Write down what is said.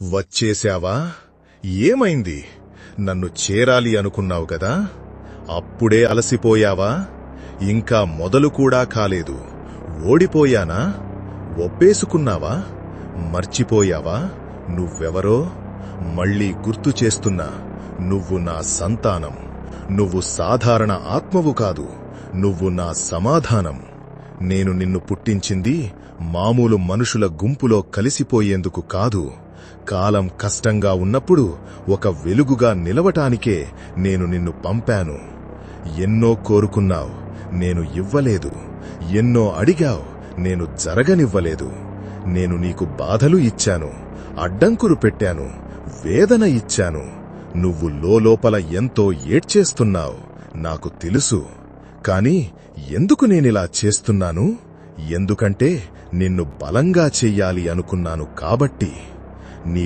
వచ్చేశావా? ఏమైంది? నన్ను చేరాలి అనుకున్నావు గదా? అప్పుడే అలసిపోయావా? ఇంకా మొదలు కూడా కాలేదు. ఓడిపోయానా? ఒప్పేసుకున్నావా? మర్చిపోయావా నువ్వెవరో? మళ్ళీ గుర్తు చేస్తున్నా, నువ్వు నా సంతానం. నువ్వు సాధారణ ఆత్మవు కాదు, నువ్వు నా సమాధానం. నేను నిన్ను పుట్టించింది మామూలు మనుషుల గుంపులో కలిసిపోయేందుకు కాదు. కాలం కష్టంగా ఉన్నప్పుడు ఒక వెలుగుగా నిలవటానికే నేను నిన్ను పంపాను. ఎన్నో కోరుకున్నావు, నేను ఇవ్వలేదు. ఎన్నో అడిగావు, నేను జరగనివ్వలేదు. నేను నీకు బాధలు ఇచ్చాను, అడ్డంకులు పెట్టాను, వేదన ఇచ్చాను. నువ్వు లోలోపల ఎంతో ఏడ్చేస్తున్నావు, నాకు తెలుసు. కాని ఎందుకు నేనిలా చేస్తున్నాను? ఎందుకంటే నిన్ను బలంగా చెయ్యాలి అనుకున్నాను కాబట్టి. నీ